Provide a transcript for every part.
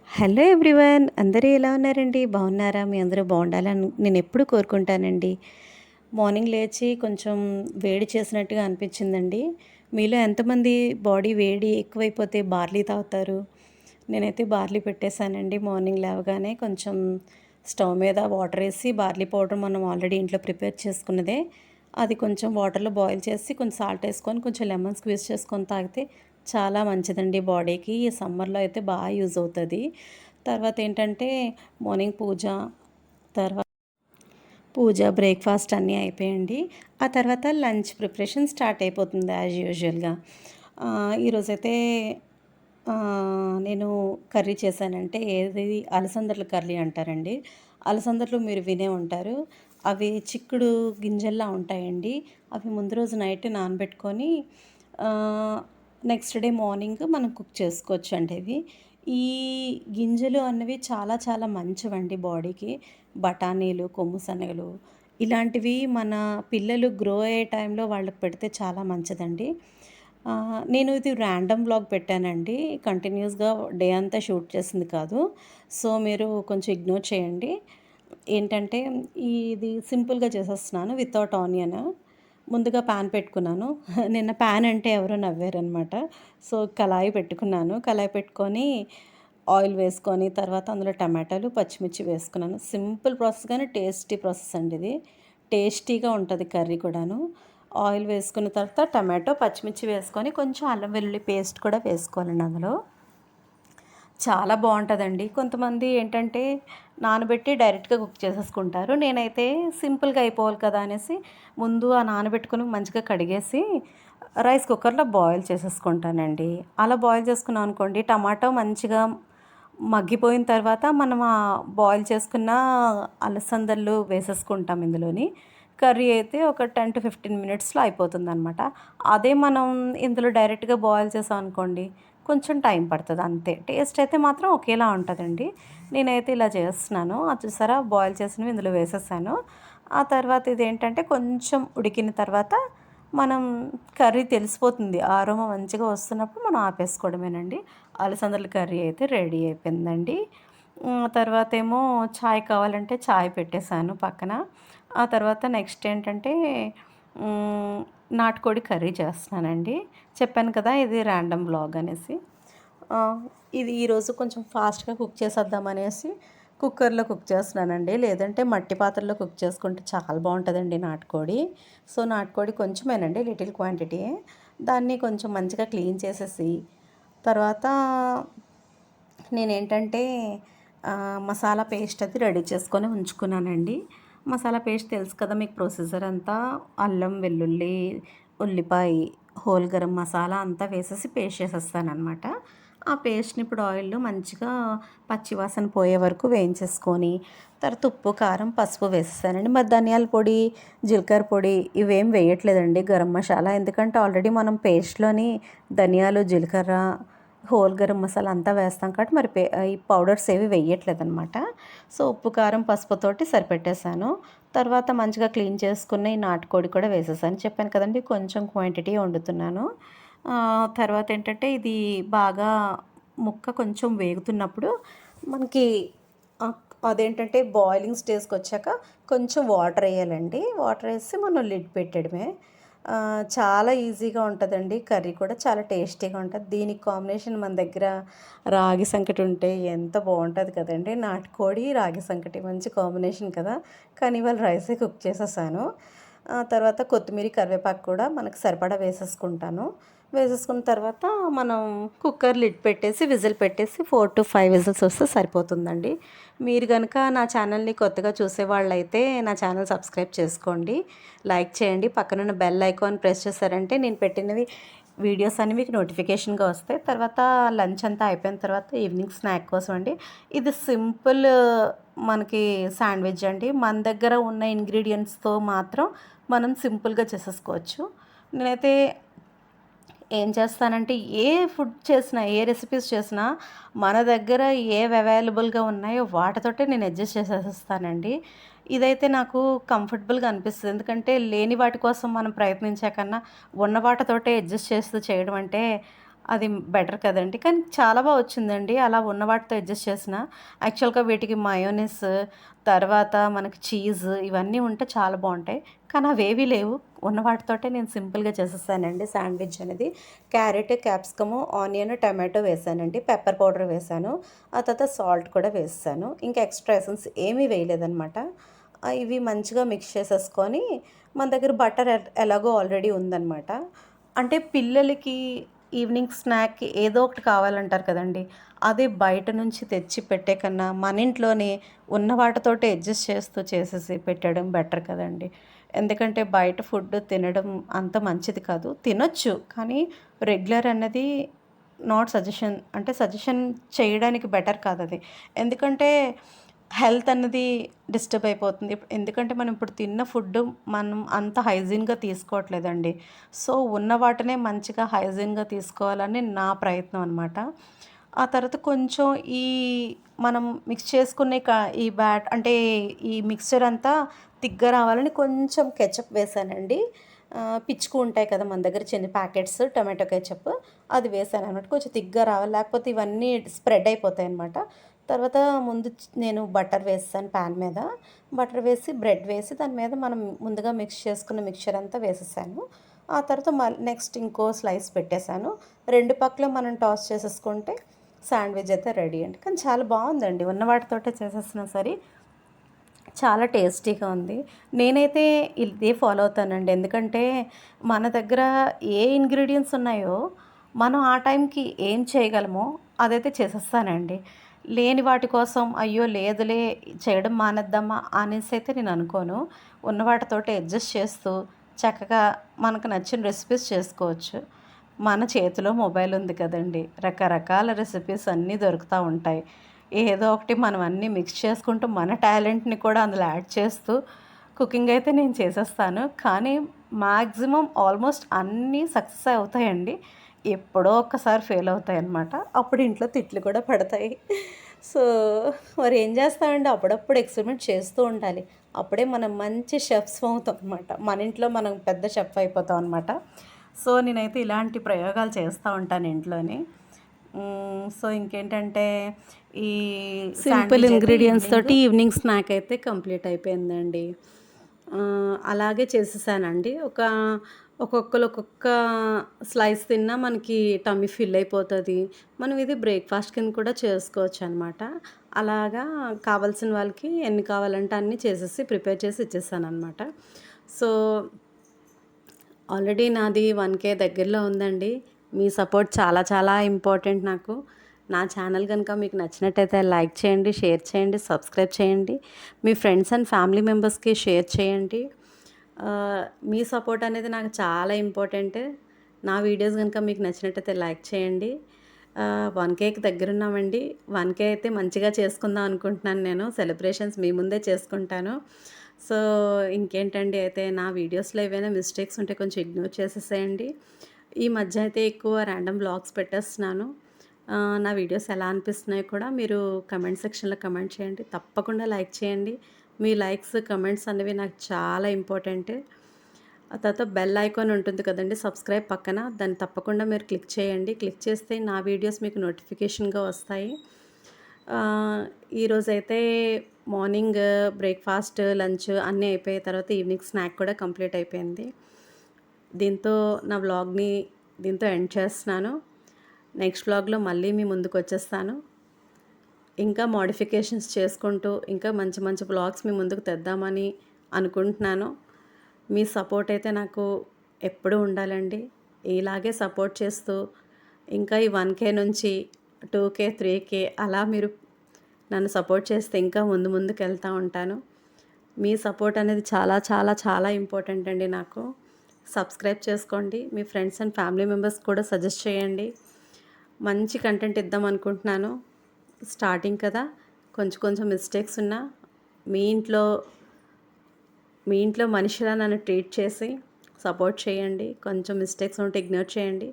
Hello everyone, అందరూ ఎలా ఉన్నారండి? బాగున్నారా? మీ అందరూ బాగుండాలని నేను ఎప్పుడు కోరుకుంటానండి. మార్నింగ్ లేచి కొంచెం వేడి చేసినట్టుగా అనిపించిందండి. మీలో ఎంతమంది బాడీ వేడి ఎక్కువైపోతే బార్లీ తాగుతారు? నేనైతే బార్లీ పెట్టేశానండి. మార్నింగ్ లేవగానే కొంచెం స్టవ్ మీద వాటర్ వేసి బార్లీ పౌడర్ మనం ఆల్రెడీ ఇంట్లో ప్రిపేర్ చేసుకున్నదే అది కొంచెం వాటర్లో బాయిల్ చేసి కొంచెం సాల్ట్ వేసుకొని కొంచెం లెమన్ స్క్వీజ్ చేసుకొని తాగితే చాలా మంచిదండి బాడీకి. ఈ సమ్మర్లో అయితే బాగా యూజ్ అవుతుంది. తర్వాత ఏంటంటే మార్నింగ్ పూజ బ్రేక్ఫాస్ట్ అన్నీ అయిపోయండి. ఆ తర్వాత లంచ్ ప్రిపరేషన్ స్టార్ట్ అయిపోతుంది యాజ్ యూజువల్గా. ఈరోజైతే నేను కర్రీ చేశానంటే ఏది అలసందల కర్రీ అంటారండి. అలసందలు మీరు వినే ఉంటారు. అవి చిక్కుడు గింజల్లా ఉంటాయండి. అవి ముందు రోజు నైట్ నానబెట్టుకొని నెక్స్ట్ డే మార్నింగ్ మనం కుక్ చేసుకోవచ్చండి ఇవి. ఈ గింజలు అన్నవి చాలా చాలా మంచివండి బాడీకి. బఠానీలు, కొమ్ము శనగలు ఇలాంటివి మన పిల్లలు గ్రో అయ్యే టైంలో వాళ్ళకి పెడితే చాలా మంచిదండి. నేను ఇది ర్యాండమ్ వ్లాగ్ పెట్టానండి. కంటిన్యూస్‌గా డే అంతా షూట్ చేసింది కాదు. సో, మీరు కొంచెం ఇగ్నోర్ చేయండి. ఏంటంటే ఇది సింపుల్‌గా చేసేస్తున్నాను వితౌట్ ఆనియన్. ముందుగా పాన్ పెట్టుకున్నాను. నిన్న పాన్ అంటే ఎవరో నవ్వారనమాట. సో, కళాయి పెట్టుకున్నాను. కళాయి పెట్టుకొని ఆయిల్ వేసుకొని తర్వాత అందులో టమాటాలు, పచ్చిమిర్చి వేసుకున్నాను. సింపుల్ ప్రాసెస్ కానీ టేస్టీ ప్రాసెస్ అండి ఇది. టేస్టీగా ఉంటుంది కర్రీ కూడాను. ఆయిల్ వేసుకున్న తర్వాత టమాటో, పచ్చిమిర్చి వేసుకొని కొంచెం అల్లం వెల్లుల్లి పేస్ట్ కూడా వేసుకోవాలండి అందులో. చాలా బాగుంటుందండి. కొంతమంది ఏంటంటే నానబెట్టి డైరెక్ట్గా కుక్ చేసేసుకుంటారు. నేనైతే సింపుల్గా అయిపోవాలి కదా అనేసి ముందు ఆ నానబెట్టుకుని మంచిగా కడిగేసి రైస్ కుక్కర్లో బాయిల్ చేసేసుకుంటానండి. అలా బాయిల్ చేసుకున్నాం అనుకోండి, టమాటో మంచిగా మగ్గిపోయిన తర్వాత మనం ఆ బాయిల్ చేసుకున్న అలసందలు వేసేసుకుంటాం ఇందులోని. కర్రీ అయితే ఒక 10-15 మినిట్స్లో అయిపోతుందనమాట. అదే మనం ఇందులో డైరెక్ట్గా బాయిల్ చేసాం అనుకోండి, కొంచెం టైం పడుతుంది అంతే. టేస్ట్ అయితే మాత్రం ఒకేలా ఉంటుందండి. నేనైతే ఇలా చేస్తున్నాను. అది చూసారా, బాయిల్ చేసినవి ఇందులో వేసేసాను. ఆ తర్వాత ఇదేంటంటే కొంచెం ఉడికిన తర్వాత మనం కర్రీ తెలిసిపోతుంది. ఆరోమా మంచిగా వస్తున్నప్పుడు మనం ఆపేసుకోవడమేనండి. అలసందల కర్రీ అయితే రెడీ అయిపోయిందండి. తర్వాత ఏమో చాయ్ కావాలంటే చాయ్ పెట్టేశాను పక్కన. ఆ తర్వాత నెక్స్ట్ ఏంటంటే హ్మ్, నాటుకోడి కర్రీ చేస్తున్నానండి. చెప్పాను కదా ఇది ర్యాండమ్ వ్లాగ్ అనేసి. ఇది ఈరోజు కొంచెం ఫాస్ట్గా కుక్ చేసేద్దామనేసి కుక్కర్లో కుక్ చేస్తున్నానండి. లేదంటే మట్టి పాత్రలో కుక్ చేసుకుంటే చాలా బాగుంటుందండి నాటుకోడి. సో, నాటుకోడి కొంచెమేనండి, లిటిల్ క్వాంటిటీయే. దాన్ని కొంచెం మంచిగా క్లీన్ చేసేసి తర్వాత నేనేంటంటే మసాలా పేస్ట్ అది రెడీ చేసుకొని ఉంచుకున్నానండి. మసాలా పేస్ట్ తెలుసు కదా మీకు ప్రొసీజర్ అంతా. అల్లం, వెల్లుల్లి, ఉల్లిపాయ, హోల్ గరం మసాలా అంతా వేసేసి పేస్ట్ చేసేస్తాననమాట. ఆ పేస్ట్ని ఇప్పుడు ఆయిల్లో మంచిగా పచ్చివాసన పోయే వరకు వేయించేసుకొని తర్వాత ఉప్పు, కారం, పసుపు వేసేసానండి. మరి ధనియాల పొడి, జీలకర్ర పొడి ఇవేం వేయట్లేదండి, గరం మసాలా. ఎందుకంటే ఆల్రెడీ మనం పేస్ట్లోని ధనియాలు, జీలకర్ర, హోల్ గరం మసాలా అంతా వేస్తాం కాబట్టి మరి ఈ పౌడర్స్ ఏవి వేయట్లేదనమాట. సో, ఉప్పు, కారం, పసుపుతోటి సరిపెట్టేశాను. తర్వాత మంచిగా క్లీన్ చేసుకున్న ఈ నాటుకోడి కూడా వేసేసాను. చెప్పాను కదండి కొంచెం క్వాంటిటీ వండుతున్నాను. తర్వాత ఏంటంటే ఇది బాగా ముక్క కొంచెం వేగుతున్నప్పుడు మనకి ఆహ్, అదేంటంటే బాయిలింగ్ స్టేజ్కి వచ్చాక కొంచెం వాటర్ వేయాలండి. వాటర్ వేసి మనం లిడ్ పెట్టడమే. చాలా ఈజీగా ఉంటుందండి. కర్రీ కూడా చాలా టేస్టీగా ఉంటుంది. దీనికి కాంబినేషన్ మన దగ్గర రాగి సంకటి ఉంటే ఎంత బాగుంటుంది కదండి. నాటుకోడి, రాగి సంకటి మంచి కాంబినేషన్ కదా. కానీ ఇవాళ రైసే కుక్ చేసేసాను. తర్వాత కొత్తిమీర, కరివేపాకు కూడా మనకు సరిపడా వేసేసుకుంటాను. వేసేసుకున్న తర్వాత మనం కుక్కర్ లిడ్ పెట్టేసి విజిల్ పెట్టేసి 4-5 విజిల్స్ వస్తే సరిపోతుందండి. మీరు కనుక నా ఛానల్ని కొత్తగా చూసేవాళ్ళైతే నా ఛానల్ సబ్స్క్రైబ్ చేసుకోండి, లైక్ చేయండి, పక్కనున్న బెల్ ఐకాన్ ప్రెస్ చేశారంటే నేను పెట్టినవి వీడియోస్ అన్నీ మీకు నోటిఫికేషన్గా వస్తాయి. తర్వాత లంచ్ అంతా అయిపోయిన తర్వాత ఈవినింగ్ స్నాక్ కోసం అండి. ఇది సింపుల్ మనకి శాండ్విచ్ అండి. మన దగ్గర ఉన్న ఇంగ్రీడియంట్స్తో మాత్రం మనం సింపుల్గా చేసేసుకోవచ్చు. నేనైతే ఏం చేస్తానంటే ఏ ఫుడ్ చేసినా, ఏ రెసిపీస్ చేసినా మన దగ్గర ఏవి అవైలబుల్గా ఉన్నాయో వాటితోటే నేను అడ్జస్ట్ చేసేస్తానండి. ఇదైతే నాకు కంఫర్టబుల్గా అనిపిస్తుంది. ఎందుకంటే లేని వాటి కోసం మనం ప్రయత్నించే కన్నా ఉన్న వాటితోటే అడ్జస్ట్ చేస్తూ చేయడం అంటే అది బెటర్ కదండీ. కానీ చాలా వచ్చిందండి. అలా ఉన్న వాటితో అడ్జస్ట్ చేసిన. యాక్చువల్‌గా వీటికి మయోనైస్, తర్వాత మనకి చీజ్ ఇవన్నీ ఉంటే చాలా బావుంటాయి. కానీ అవేవీ లేవు. ఉన్న వాటితోటే నేను సింపుల్‌గా చేసేసానండి శాండ్విచ్ అనేది. క్యారెట్, క్యాప్సికము, ఆనియన్, టమాటో వేసానండి. పెప్పర్ పౌడర్ వేసాను. ఆ తర్వాత సాల్ట్ కూడా వేసేసాను. ఇంకా ఎక్స్‌ట్రా ఎసెన్స్ ఏమీ వేయలేదనమాట. ఇవి మంచిగా మిక్స్ చేసేసుకొని మన దగ్గర బటర్ ఎలాగో ఆల్రెడీ ఉందనమాట. అంటే పిల్లలకి ఈవినింగ్ స్నాక్‌కి ఏదో ఒకటి కావాలంటారు కదండీ! అదే బయట నుంచి తెచ్చి పెట్టే కన్నా మన ఇంట్లోనే ఉన్న వాటితోటే అడ్జస్ట్ చేస్తూ చేసేసి పెట్టడం బెటర్ కదండీ! ఎందుకంటే బయట ఫుడ్ తినడం అంత మంచిది కాదు. తినొచ్చు కానీ రెగ్యులర్ అన్నది నాట్ సజెషన్, అంటే సజెషన్ చేయడానికి బెటర్ కాదది. ఎందుకంటే హెల్త్ అన్నది డిస్టర్బ్ అయిపోతుంది. ఎందుకంటే మనం ఇప్పుడు తిన్న ఫుడ్డు మనం అంత హైజీన్‌గా తీసుకోవట్లేదండి. సో, ఉన్న వాటినే మంచిగా హైజీన్‌గా తీసుకోవాలని నా ప్రయత్నం అనమాట. ఆ తర్వాత కొంచెం ఈ మనం మిక్స్ చేసుకునే ఈ అంటే ఈ మిక్స్చర్ అంతా తిగ్గ రావాలని కొంచెం కెచప్ వేశానండి. పిచ్చుకు ఉంటాయి కదా మన దగ్గర చిన్న ప్యాకెట్స్ టొమాటో కెచప్, అది వేశాననమాట. కొంచెం తిగ్గా రావాలి, లేకపోతే ఇవన్నీ స్ప్రెడ్ అయిపోతాయనమాట. తర్వాత ముందు నేను బటర్ వేసేసాను ప్యాన్ మీద. బటర్ వేసి, బ్రెడ్ వేసి దాని మీద మనం ముందుగా మిక్స్ చేసుకున్న మిక్చర్ అంతా వేసేసాను. ఆ తర్వాత నెక్స్ట్ ఇంకో స్లైస్ పెట్టేసాను. 2 పక్కల మనం టాస్ చేసేసుకుంటే శాండ్విచ్ అయితే రెడీ అండి. కానీ చాలా బావుందండి. ఉన్న వాటితోటే చేసేసినా సరే చాలా టేస్టీగా ఉంది. నేనైతే ఇదే ఫాలో అవుతానండి. ఎందుకంటే మన దగ్గర ఏ ఇంగ్రీడియెంట్స్ ఉన్నాయో, మనం ఆ టైంకి ఏం చేయగలమో అదైతే చేసేస్తానండి. లేని వాటి కోసం అయ్యో! లేదులే చేయడం మానేద్దామా అనేసైతే నేను అనుకోను. ఉన్న వాటితోటి అడ్జస్ట్ చేస్తూ చక్కగా మనకు నచ్చిన రెసిపీస్ చేసుకోవచ్చు. మన చేతిలో మొబైల్ ఉంది కదండీ! రకరకాల రెసిపీస్ అన్నీ దొరుకుతా ఉంటాయి. ఏదో ఒకటి మనం అన్నీ మిక్స్ చేసుకుంటూ మన టాలెంట్‌ని కూడా అందులో యాడ్ చేస్తూ కుకింగ్ అయితే నేను చేసేస్తాను. కానీ మాక్సిమం ఆల్మోస్ట్ అన్నీ సక్సెస్ అవుతాయండి. ఎప్పుడో ఒక్కసారి ఫెయిల్ అవుతాయన్నమాట. అప్పుడు ఇంట్లో తిట్లు కూడా పడతాయి. సో, మరి ఏం చేస్తామండి, అప్పుడప్పుడు ఎక్స్పెరిమెంట్ చేస్తూ ఉండాలి. అప్పుడే మనం మంచి షెఫ్స్ అవుతాం అనమాట. మన ఇంట్లో మనం పెద్ద షెఫ్ అయిపోతాం అనమాట. సో, నేనైతే ఇలాంటి ప్రయోగాలు చేస్తూ ఉంటాను ఇంట్లోని. సో, ఇంకేంటంటే ఈ సింపుల్ శాండ్విచ్ అయితే ఇంగ్రీడియెంట్స్ తోటి ఈవినింగ్ స్నాక్ అయితే కంప్లీట్ అయిపోయిందండి. అలాగే చేసేసానండి. ఒక్కొక్కళ్ళు ఒక్కొక్క స్లైస్ తిన్నా మనకి టమ్మీ ఫిల్ అయిపోతది. మనం ఇది బ్రేక్‌ఫాస్ట్ కింద కూడా చేసుకోవచ్చనమాట. అలాగా కావాల్సిన వాళ్ళకి ఎన్ని కావాలంటే అన్ని చేసేసి ప్రిపేర్ చేసి ఇచ్చేసాననమాట. సో, ఆల్రెడీ నాది 1,000 దగ్గరలో ఉందండి. మీ సపోర్ట్ చాలా చాలా ఇంపార్టెంట్ నాకు. నా ఛానల్ గనుక మీకు నచ్చినట్టయితే లైక్ చేయండి, షేర్ చేయండి, సబ్స్క్రైబ్ చేయండి. మీ ఫ్రెండ్స్ అండ్ ఫ్యామిలీ మెంబర్స్‌కి షేర్ చేయండి. మీ సపోర్ట్ అనేది నాకు చాలా ఇంపార్టెంట్. నా వీడియోస్ గనుక మీకు నచ్చినట్టయితే లైక్ చేయండి. 1,000కి దగ్గరున్నామండి. 1,000 అయితే మంచిగా చేసుకుందాం అనుకుంటున్నాను నేను. సెలబ్రేషన్స్ మీ ముందే చేసుకుంటాను. సో, ఇంకేంటండి అయితే నా వీడియోస్‌లో ఏవైనా మిస్టేక్స్ ఉంటే కొంచెం ఇగ్నోర్ చేసేసేయండి. ఈ మధ్య అయితే ఎక్కువ ర్యాండమ్ వ్లాగ్స్ పెట్టేస్తున్నాను. నా వీడియోస్ ఎలా అనిపిస్తున్నాయో కూడా మీరు కమెంట్ సెక్షన్‌లో కమెంట్ చేయండి. తప్పకుండా లైక్ చేయండి. మీ లైక్స్, కమెంట్స్ అనేవి నాకు చాలా ఇంపార్టెంట్. ఆ తర్వాత బెల్ ఐకాన్ ఉంటుంది కదండీ సబ్స్క్రైబ్ పక్కన, దాన్ని తప్పకుండా మీరు క్లిక్ చేయండి. క్లిక్ చేస్తే నా వీడియోస్ మీకు నోటిఫికేషన్‌గా వస్తాయి. ఈరోజైతే మార్నింగ్ బ్రేక్‌ఫాస్ట్, లంచ్ అన్నీ అయిపోయిన తర్వాత ఈవినింగ్ స్నాక్ కూడా కంప్లీట్ అయిపోయింది. దీంతో నా వ్లాగ్‌ని దీంతో ఎండ్ చేస్తున్నాను. నెక్స్ట్ వ్లాగ్‌లో మళ్ళీ మీ ముందుకొచ్చేస్తాను. ఇంకా మోడిఫికేషన్స్ చేసుకుంటూ ఇంకా మంచి మంచి వ్లాగ్స్ మీ ముందుకు తెద్దామని అనుకుంటున్నాను. మీ సపోర్ట్ అయితే నాకు ఎప్పుడూ ఉండాలండి. ఇలాగే సపోర్ట్ చేస్తూ ఇంకా ఈ 1,000 నుంచి 2,000, 3,000 అలా మీరు నన్ను సపోర్ట్ చేస్తే ఇంకా ముందుకెళ్తూ ఉంటాను. మీ సపోర్ట్ అనేది చాలా చాలా చాలా ఇంపార్టెంట్ అండి నాకు. సబ్స్క్రైబ్ చేసుకోండి. మీ ఫ్రెండ్స్ అండ్ ఫ్యామిలీ మెంబర్స్ కూడా సజెస్ట్ చేయండి. మంచి కంటెంట్ ఇద్దాం అనుకుంటున్నాను. స్టార్టింగ్ కదా, కొంచెం కొంచెం మిస్టేక్స్ ఉన్నా మీ ఇంట్లో మనిషిలా నన్ను ట్రీట్ చేసి సపోర్ట్ చేయండి. కొంచెం మిస్టేక్స్ ఉంటే ఇగ్నోర్ చేయండి.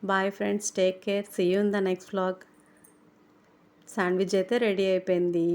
Bye friends, take care, see you in the next vlog. Sandwich అయితే రెడీ అయిపోయింది.